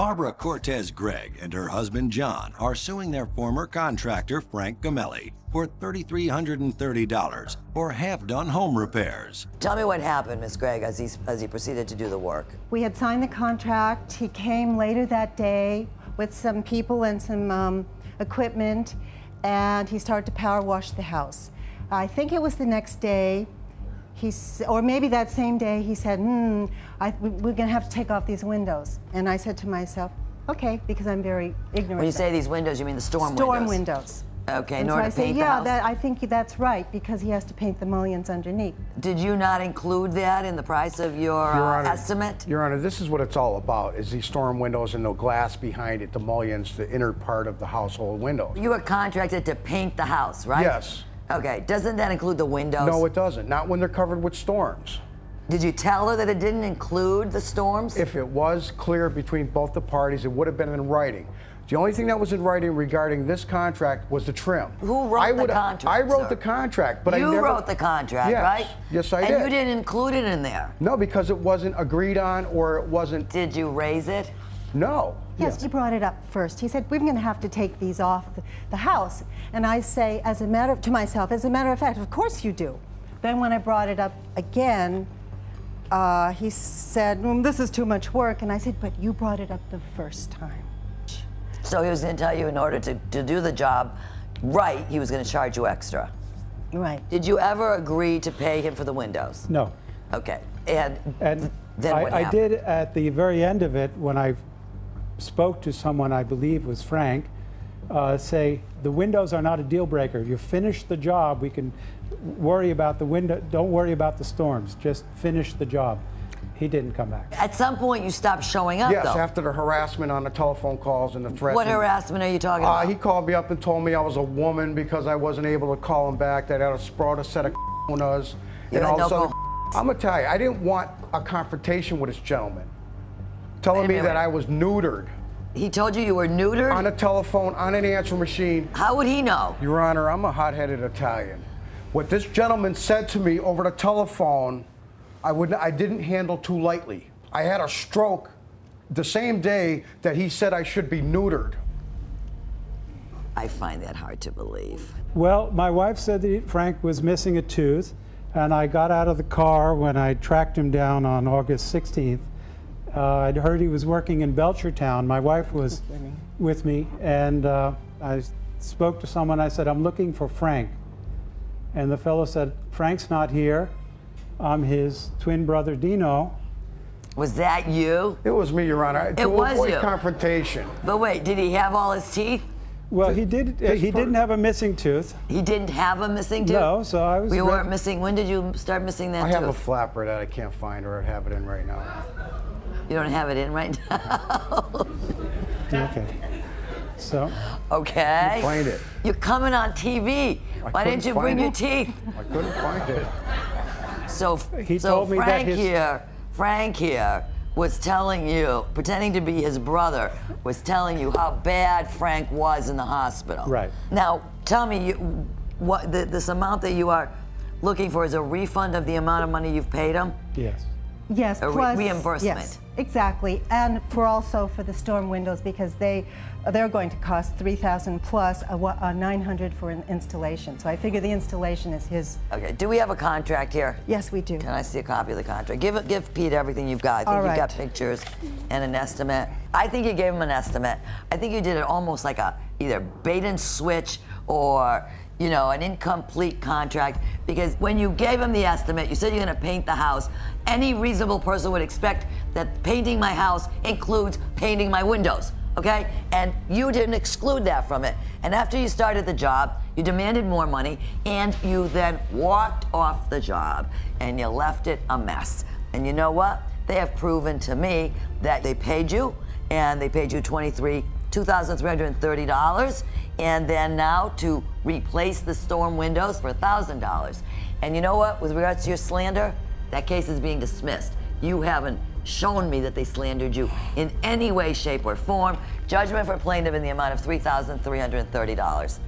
Barbara Cortez Gregg and her husband John are suing their former contractor Frank Gamelli for $3,330 for half-done home repairs. Tell me what happened, Ms. Gregg, as he proceeded to do the work. We had signed the contract. He came later that day with some people and some equipment, and he started to power wash the house. I think it was the next day, or maybe that same day, he said, we're gonna have to take off these windows. And I said to myself, okay, because I'm very ignorant. When you say these windows, you mean the storm windows? Storm windows. Okay, in order to paint the house? Yeah, I think that's right, because he has to paint the mullions underneath. Did you not include that in the price of your estimate? Your Honor, this is what it's all about, is these storm windows and the glass behind it, the mullions, the inner part of the household windows. You were contracted to paint the house, right? Yes. Okay, doesn't that include the windows? No, it doesn't. Not when they're covered with storms. Did you tell her that it didn't include the storms? If it was clear between both the parties, it would have been in writing. The only thing that was in writing regarding this contract was the trim. Who wrote the contract, I wrote sir? the contract, but I never... You wrote the contract, yes. right? Yes, I did. And you didn't include it in there? No, because it wasn't agreed on, or it wasn't... Did you raise it? No. Yes, he brought it up first. He said, we're going to have to take these off the house. And I say, to myself, as a matter of fact, of course you do. Then when I brought it up again, he said, this is too much work. And I said, but you brought it up the first time. So he was going to tell you in order to do the job right, he was going to charge you extra. Right. Did you ever agree to pay him for the windows? No. Okay. And then what happened? I did at the very end of it, when I spoke to someone, I believe was Frank, say, the windows are not a deal breaker. You finish the job, we can worry about the window, don't worry about the storms, just finish the job. He didn't come back. At some point, you stopped showing up, yes, though. after the harassment on the telephone calls and the threats. What harassment are you talking about? He called me up and told me I was a woman because I wasn't able to call him back, that I had brought a set of us. And all of a sudden, I'm going to tell you, I didn't want a confrontation with this gentleman, telling me that I was neutered. He told you were neutered? On a telephone, on an answering machine. How would he know? Your Honor, I'm a hot-headed Italian. What this gentleman said to me over the telephone, I didn't handle too lightly. I had a stroke the same day that he said I should be neutered. I find that hard to believe. Well, my wife said that Frank was missing a tooth, and I got out of the car when I tracked him down on August 16th. I'd heard he was working in Belchertown. My wife was with me, and I spoke to someone. I said, I'm looking for Frank. And the fellow said, Frank's not here. I'm his twin brother, Dino. Was that you? It was me, Your Honor. It was you. Confrontation. But wait, did he have all his teeth? Well, he did. He didn't have a missing tooth. He didn't have a missing tooth? No, so I was... You weren't missing. When did you start missing that tooth? I have a flapper that I can't find, or I have it in right now. You don't have it in right now? Okay. So... Okay. You find it. You're coming on TV. Why didn't you bring your teeth? I couldn't find it. So Frank here was telling you, pretending to be his brother, was telling you how bad Frank was in the hospital. Right. Now, tell me, what this amount that you are looking for is a refund of the amount of money you've paid him? Yes. Yes, plus reimbursement. Yes, exactly, and also for the storm windows, because they're going to cost $3,000 plus $900 for an installation. So I figure the installation is his. Okay. Do we have a contract here? Yes, we do. Can I see a copy of the contract? Give Pete everything you've got. I think you've got pictures and an estimate. I think you gave him an estimate. I think you did it almost like either bait and switch or, you know, an incomplete contract, because when you gave him the estimate, you said you're going to paint the house. Any reasonable person would expect that painting my house includes painting my windows, okay? And you didn't exclude that from it. And after you started the job, you demanded more money, and you then walked off the job, and you left it a mess. And you know what? They have proven to me that they paid you, and they paid you $2,330, and then now to replace the storm windows for $1,000. And you know what? With regards to your slander, that case is being dismissed. You haven't shown me that they slandered you in any way, shape, or form. Judgment for plaintiff in the amount of $3,330.